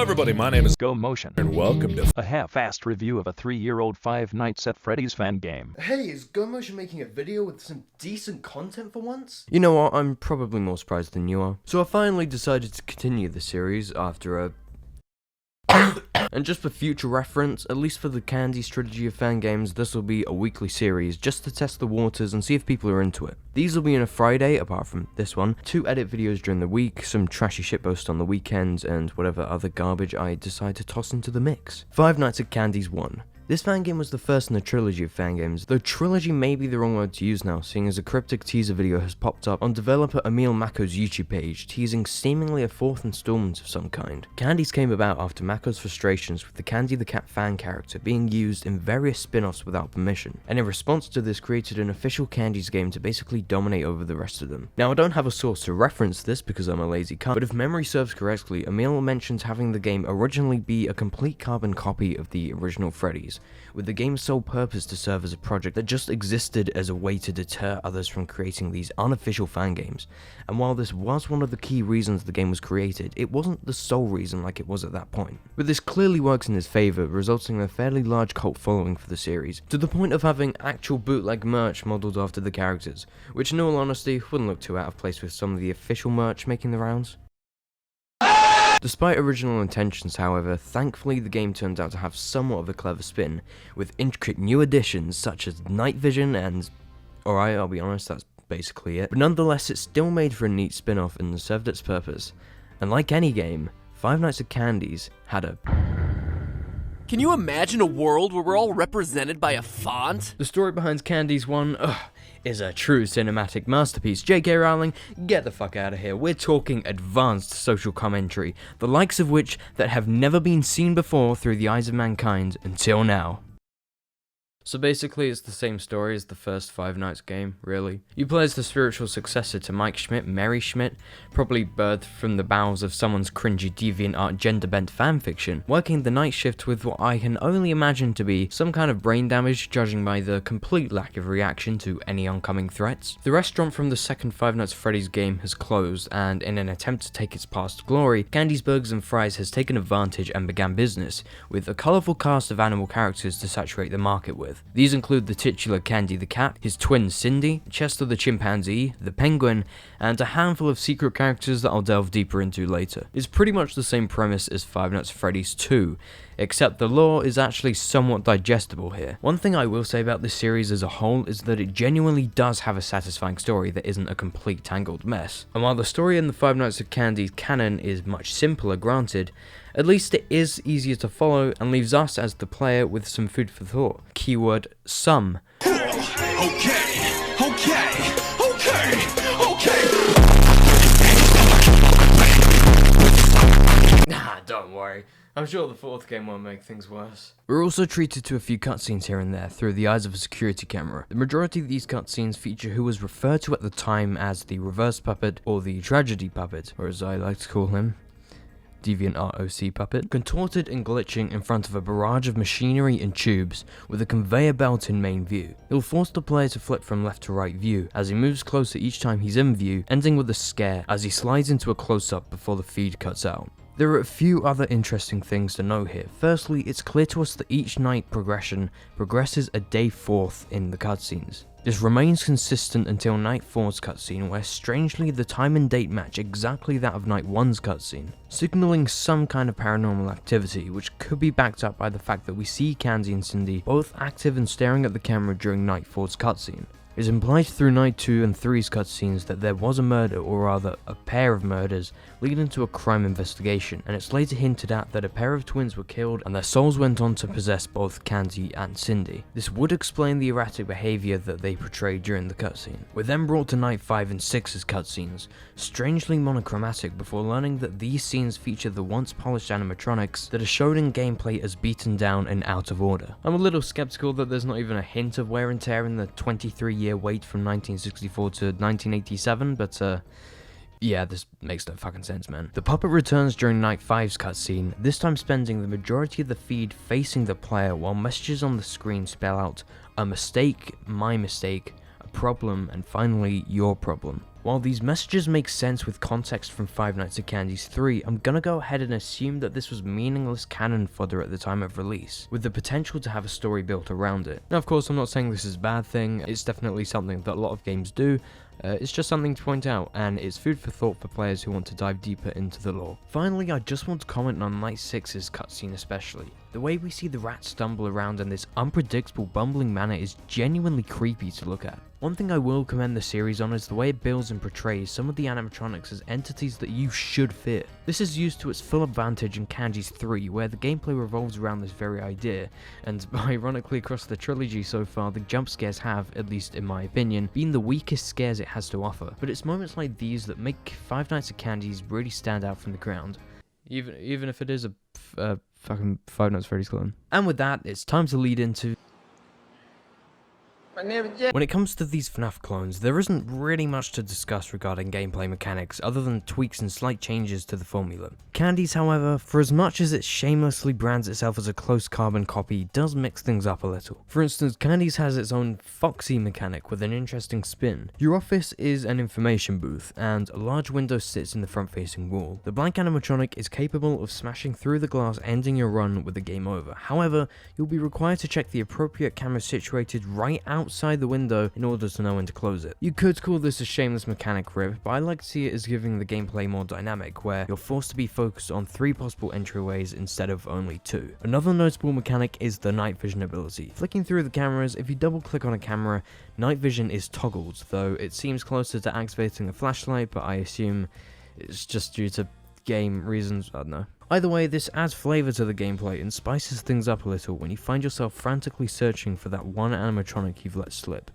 everybody, my name is gomotion, and welcome to a half-assed review of a 3-year-old Five Nights at Freddy's Fangame. Hey, is gomotion making a video with some decent content for once? You know what, I'm probably more surprised than you are. So I finally decided to continue the series after a... And just for future reference, at least for the Candy's trilogy of Fangames, this will be a weekly series just to test the waters and see if people are into it. These will be on a Friday, apart from this one, 2 edit videos during the week, some trashy shitposts on the weekends, and whatever other garbage I decide to toss into the mix. Five Nights at Candy's 1. This fangame was the first in a trilogy of fangames, though trilogy may be the wrong word to use now, seeing as a cryptic teaser video has popped up on developer Emil Mako's YouTube page, teasing seemingly a 4th installment of some kind. Candy's came about after Mako's frustrations with the Candy the Cat fan character being used in various spin-offs without permission, and in response to this created an official Candy's game to basically dominate over the rest of them. Now I don't have a source to reference this because I'm a lazy cunt, but if memory serves correctly, Emil mentions having the game originally be a complete carbon copy of the original Freddy's, with the game's sole purpose to serve as a project that just existed as a way to deter others from creating these unofficial fangames. And while this was one of the key reasons the game was created, it wasn't the sole reason like it was at that point. But this clearly works in his favour, resulting in a fairly large cult following for the series, to the point of having actual bootleg merch modelled after the characters, which in all honesty wouldn't look too out of place with some of the official merch making the rounds. Despite original intentions, however, thankfully the game turned out to have somewhat of a clever spin, with intricate new additions such as night vision and... alright, I'll be honest, that's basically it. But nonetheless, it still made for a neat spin-off and served its purpose. And like any game, Five Nights at Candy's had a... Can you imagine a world where we're all represented by a font? The story behind Candy's one, is a true cinematic masterpiece. J.K. Rowling, get the fuck out of here. We're talking advanced social commentary, the likes of which that have never been seen before through the eyes of mankind until now. So basically it's the same story as the first Five Nights game, really. You play as the spiritual successor to Mike Schmidt, Mary Schmidt, probably birthed from the bowels of someone's cringy DeviantArt gender-bent fanfiction, working the night shift with what I can only imagine to be some kind of brain damage, judging by the complete lack of reaction to any oncoming threats. The restaurant from the second Five Nights at Freddy's game has closed, and in an attempt to take its past glory, Candy's Burgers and Fries has taken advantage and began business, with a colourful cast of animal characters to saturate the market with. These include the titular Candy the Cat, his twin Cindy, Chester the Chimpanzee, the Penguin, and a handful of secret characters that I'll delve deeper into later. It's pretty much the same premise as Five Nights at Freddy's 2, except the lore is actually somewhat digestible here. One thing I will say about this series as a whole is that it genuinely does have a satisfying story that isn't a complete tangled mess. And while the story in the Five Nights at Candy's canon is much simpler, granted, at least it is easier to follow and leaves us as the player with some food for thought. Keyword, some. Okay. Nah, don't worry. I'm sure the 4th game won't make things worse. We're also treated to a few cutscenes here and there through the eyes of a security camera. The majority of these cutscenes feature who was referred to at the time as the Reverse Puppet, or the Tragedy Puppet, or as I like to call him, DeviantArt OC Puppet, contorted and glitching in front of a barrage of machinery and tubes with a conveyor belt in main view. He'll force the player to flip from left to right view as he moves closer each time he's in view, ending with a scare as he slides into a close-up before the feed cuts out. There are a few other interesting things to note here. Firstly, it's clear to us that each night progression progresses a day forth in the cutscenes. This remains consistent until Night 4's cutscene, where strangely the time and date match exactly that of Night 1's cutscene, signalling some kind of paranormal activity, which could be backed up by the fact that we see Candy and Cindy both active and staring at the camera during Night 4's cutscene. It's implied through Night 2 and 3's cutscenes that there was a murder, or rather a pair of murders, leading to a crime investigation, and it's later hinted at that a pair of twins were killed and their souls went on to possess both Candy and Cindy. This would explain the erratic behaviour that they portrayed during the cutscene. We're then brought to Night 5 and 6's cutscenes, strangely monochromatic, before learning that these scenes feature the once polished animatronics that are shown in gameplay as beaten down and out of order. I'm a little skeptical that there's not even a hint of wear and tear in the 23-year wait from 1964 to 1987, but yeah, this makes no fucking sense, man. The puppet returns during Night 5's cutscene, this time spending the majority of the feed facing the player while messages on the screen spell out, "A mistake, my mistake, a problem, and finally, your problem." While these messages make sense with context from Five Nights at Candy's 3, I'm gonna go ahead and assume that this was meaningless canon fodder at the time of release, with the potential to have a story built around it. Now of course I'm not saying this is a bad thing, it's definitely something that a lot of games do, it's just something to point out, and it's food for thought for players who want to dive deeper into the lore. Finally, I just want to comment on Night 6's cutscene especially. The way we see the rat stumble around in this unpredictable, bumbling manner is genuinely creepy to look at. One thing I will commend the series on is the way it builds and portrays some of the animatronics as entities that you should fear. This is used to its full advantage in Candy's 3, where the gameplay revolves around this very idea, and ironically across the trilogy so far, the jump scares have, at least in my opinion, been the weakest scares it has to offer. But it's moments like these that make Five Nights at Candy's really stand out from the ground. Even if it is a fucking Five Nights at Freddy's clone. And with that, it's time to lead into... When it comes to these FNAF clones, there isn't really much to discuss regarding gameplay mechanics other than tweaks and slight changes to the formula. Candy's, however, for as much as it shamelessly brands itself as a close carbon copy, does mix things up a little. For instance, Candy's has its own Foxy mechanic with an interesting spin. Your office is an information booth, and a large window sits in the front-facing wall. The blank animatronic is capable of smashing through the glass, ending your run with a game over. However, you'll be required to check the appropriate camera situated right outside the window in order to know when to close it. You could call this a shameless mechanic rip, but I like to see it as giving the gameplay more dynamic, where you're forced to be focused on 3 possible entryways instead of only 2. Another notable mechanic is the night vision ability. Flicking through the cameras, if you double click on a camera, night vision is toggled, though it seems closer to activating a flashlight, but I assume it's just due to game reasons, I don't know. Either way, this adds flavour to the gameplay and spices things up a little when you find yourself frantically searching for that one animatronic you've let slip.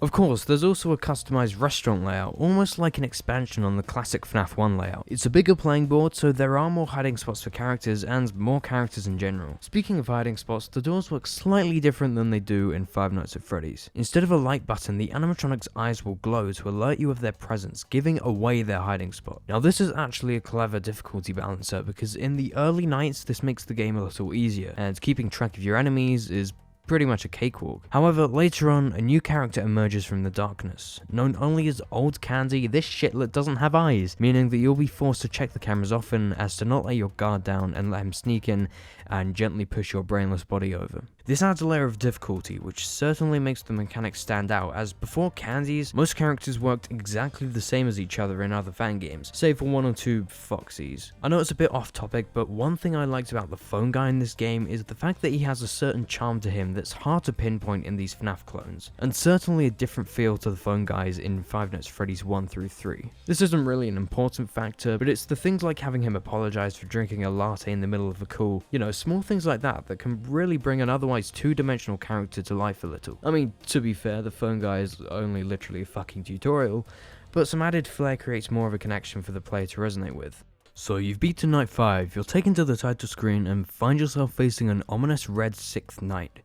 Of course, there's also a customized restaurant layout, almost like an expansion on the classic FNAF 1 layout. It's a bigger playing board, so there are more hiding spots for characters and more characters in general. Speaking of hiding spots, the doors work slightly different than they do in Five Nights at Freddy's. Instead of a light button, the animatronic's eyes will glow to alert you of their presence, giving away their hiding spot. Now this is actually a clever difficulty balancer, because in the early nights this makes the game a little easier, and keeping track of your enemies is pretty much a cakewalk. However, later on, a new character emerges from the darkness. Known only as Old Candy, this shitlet doesn't have eyes, meaning that you'll be forced to check the cameras often as to not let your guard down and let him sneak in and gently push your brainless body over. This adds a layer of difficulty, which certainly makes the mechanics stand out, as before Candy's, most characters worked exactly the same as each other in other Fangames, save for 1 or 2 Foxies. I know it's a bit off topic, but one thing I liked about the phone guy in this game is the fact that he has a certain charm to him that's hard to pinpoint in these FNAF clones, and certainly a different feel to the phone guys in Five Nights at Freddy's 1 through 3. This isn't really an important factor, but it's the things like having him apologize for drinking a latte in the middle of a call, small things like that that can really bring an otherwise two-dimensional character to life a little. I mean, to be fair, the phone guy is only literally a fucking tutorial, but some added flair creates more of a connection for the player to resonate with. So you've beaten Night 5, you're taken to the title screen and find yourself facing an ominous red 6th night,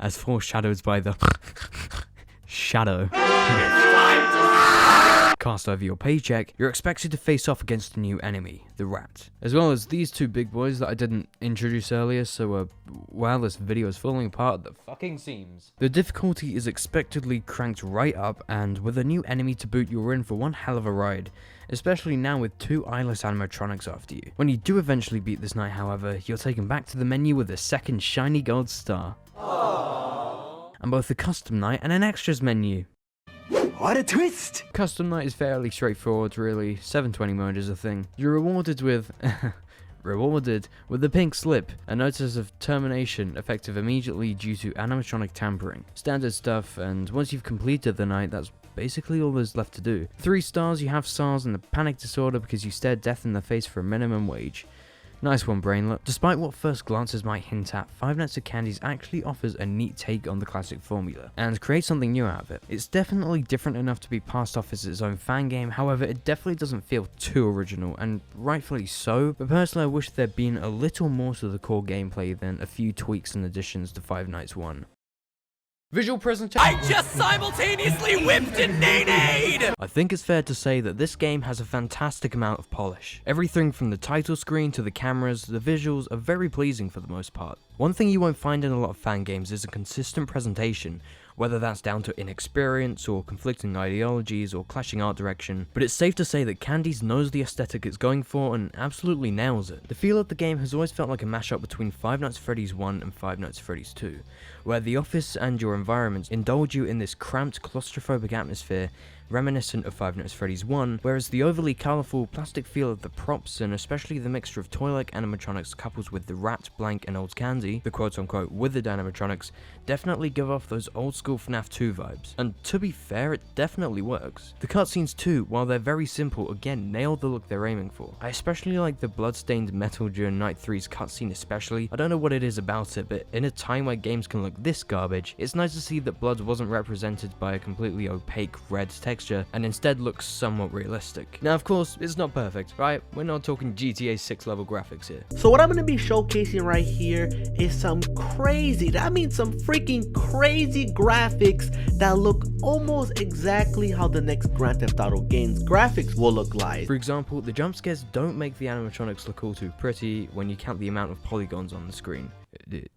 as foreshadowed by the shadow cast over your paycheck. You're expected to face off against a new enemy, the rat, as well as these 2 big boys that I didn't introduce earlier, so while this video is falling apart at the fucking seams. The difficulty is expectedly cranked right up, and with a new enemy to boot, you're in for one hell of a ride, especially now with 2 eyeless animatronics after you. When you do eventually beat this night, however, you're taken back to the menu with a second shiny gold star. Aww. And both a custom night and an extras menu. What a twist! Custom night is fairly straightforward, really. 720 mode is a thing. You're rewarded with the pink slip, a notice of termination effective immediately due to animatronic tampering. Standard stuff, and once you've completed the night, that's basically all there's left to do. 3 stars, you have SARS and the panic disorder because you stared death in the face for a minimum wage. Nice one, Brainlet. Despite what first glances might hint at, Five Nights at Candy's actually offers a neat take on the classic formula, and creates something new out of it. It's definitely different enough to be passed off as its own fan game, however it definitely doesn't feel too original, and rightfully so, but personally I wish there'd been a little more to the core gameplay than a few tweaks and additions to Five Nights 1. Visual presentation. I just simultaneously whipped and nay-nayed! I think it's fair to say that this game has a fantastic amount of polish. Everything from the title screen to the cameras, the visuals are very pleasing for the most part. One thing you won't find in a lot of fan games is a consistent presentation, whether that's down to inexperience or conflicting ideologies or clashing art direction, but it's safe to say that Candies knows the aesthetic it's going for and absolutely nails it. The feel of the game has always felt like a mashup between Five Nights at Freddy's 1 and Five Nights at Freddy's 2, where the office and your environments indulge you in this cramped, claustrophobic atmosphere reminiscent of Five Nights at Freddy's 1, whereas the overly colourful plastic feel of the props and especially the mixture of toy-like animatronics couples with the wrapped, blank and old candy, the quote-unquote withered animatronics, definitely give off those old-school FNAF 2 vibes. And to be fair, it definitely works. The cutscenes too, while they're very simple, again nail the look they're aiming for. I especially like the blood-stained metal during Night 3's cutscene especially. I don't know what it is about it, but in a time where games can look this garbage, it's nice to see that blood wasn't represented by a completely opaque red texture and instead looks somewhat realistic. Now of course, it's not perfect, right? We're not talking GTA 6 level graphics here. So what I'm going to be showcasing right here is some crazy, that means some freaking crazy graphics that look almost exactly how the next Grand Theft Auto game's graphics will look like. For example, the jump scares don't make the animatronics look all too pretty when you count the amount of polygons on the screen.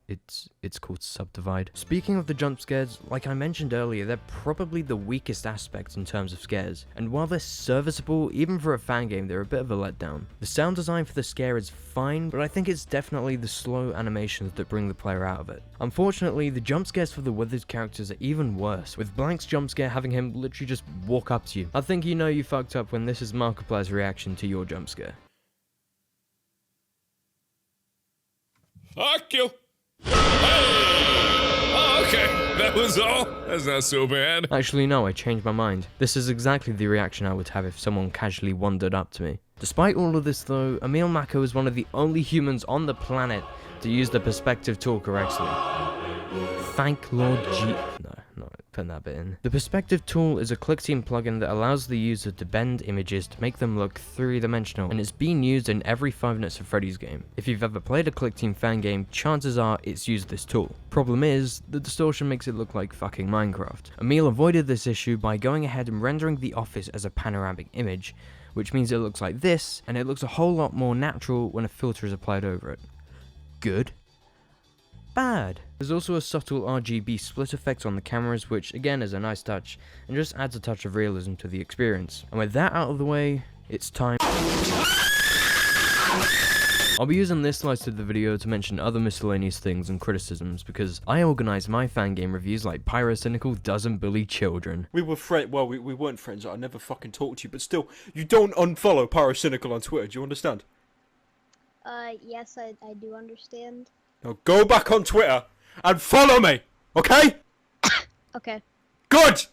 It's called subdivide. Speaking of the jump scares, like I mentioned earlier, they're probably the weakest aspect in terms of scares, and while they're serviceable, even for a fan game, they're a bit of a letdown. The sound design for the scare is fine, but I think it's definitely the slow animations that bring the player out of it. Unfortunately, the jump scares for the withered characters are even worse, with Blank's jump scare having him literally just walk up to you. I think you know you fucked up when this is Markiplier's reaction to your jump scare. Fuck you. Hey! Oh, okay. That was all. That's not so bad. Actually no, I changed my mind. This is exactly the reaction I would have if someone casually wandered up to me. Despite all of this though, Emil Mako is one of the only humans on the planet to use the perspective tool correctly. Thank Lord G... No, putting that bit in. The perspective tool is a click-team plugin that allows the user to bend images to make them look three-dimensional, and it's been used in every Five Nights at Freddy's game. If you've ever played a click-team fan game, chances are it's used this tool. Problem is, the distortion makes it look like fucking Minecraft. Emil avoided this issue by going ahead and rendering the office as a panoramic image, which means it looks like this, and it looks a whole lot more natural when a filter is applied over it. Good. Bad. There's also a subtle RGB split effect on the cameras, which again is a nice touch, and just adds a touch of realism to the experience. And with that out of the way, it's time. I'll be using this slice of the video to mention other miscellaneous things and criticisms, because I organise my fan game reviews like Pyrocynical doesn't bully children. We were friends. Well, we weren't friends. I never fucking talked to you, but still, you don't unfollow Pyrocynical on Twitter. Do you understand? Yes, I do understand. Now go back on Twitter and follow me, okay? Okay. Good!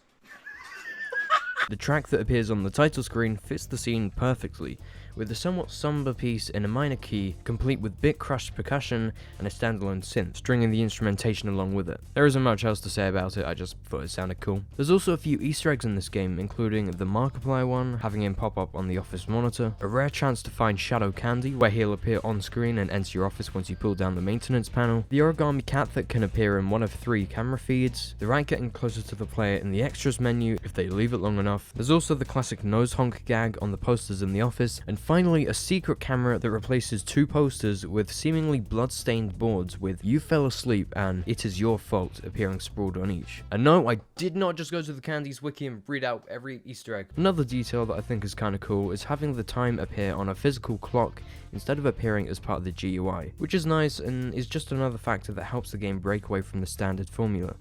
The track that appears on the title screen fits the scene perfectly, with a somewhat somber piece in a minor key, complete with bit-crushed percussion and a standalone synth, stringing the instrumentation along with it. There isn't much else to say about it, I just thought it sounded cool. There's also a few Easter eggs in this game, including the Markiplier one, having him pop up on the office monitor, a rare chance to find Shadow Candy, where he'll appear on screen and enter your office once you pull down the maintenance panel, the origami cat that can appear in one of 3 camera feeds, the rat getting closer to the player in the extras menu if they leave it long enough. There's also the classic nose honk gag on the posters in the office, and finally a secret camera that replaces 2 posters with seemingly blood-stained boards with "You fell asleep" and "It is your fault" appearing sprawled on each. And no, I did not just go to the Candies wiki and read out every Easter egg. Another detail that I think is kinda cool is having the time appear on a physical clock instead of appearing as part of the GUI, which is nice and is just another factor that helps the game break away from the standard formula.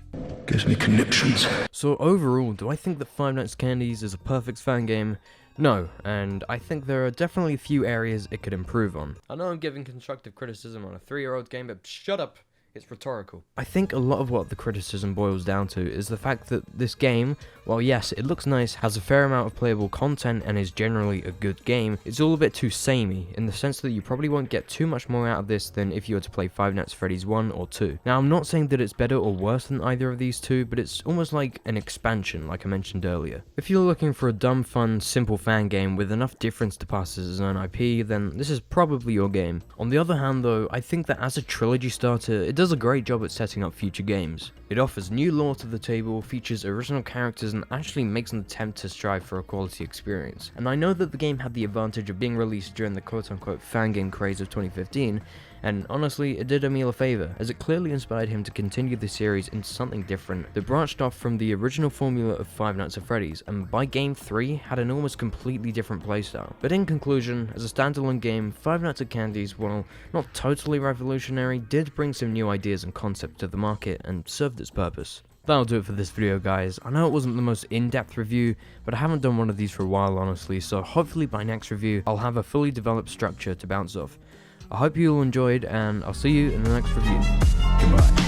Gives me conniptions. So overall, do I think that Five Nights at Candies is a perfect fan game? No, and I think there are definitely a few areas it could improve on. I know I'm giving constructive criticism on a 3-year-old game, but shut up! It's rhetorical. I think a lot of what the criticism boils down to is the fact that this game, while yes, it looks nice, has a fair amount of playable content and is generally a good game, it's all a bit too samey, in the sense that you probably won't get too much more out of this than if you were to play Five Nights at Freddy's 1 or 2. Now, I'm not saying that it's better or worse than either of these two, but it's almost like an expansion, like I mentioned earlier. If you're looking for a dumb, fun, simple fan game with enough difference to pass as an IP, then this is probably your game. On the other hand though, I think that as a trilogy starter, it does a great job at setting up future games. It offers new lore to the table, features original characters, and actually makes an attempt to strive for a quality experience. And I know that the game had the advantage of being released during the quote-unquote fangame craze of 2015, and honestly, it did Emil a favour, as it clearly inspired him to continue the series into something different that branched off from the original formula of Five Nights at Freddy's, and by game 3 had an almost completely different playstyle. But in conclusion, as a standalone game, Five Nights at Candy's, while not totally revolutionary, did bring some new ideas and concepts to the market and served its purpose. That'll do it for this video, guys. I know it wasn't the most in-depth review, but I haven't done one of these for a while, honestly, so hopefully by next review, I'll have a fully developed structure to bounce off. I hope you all enjoyed, and I'll see you in the next review. Goodbye.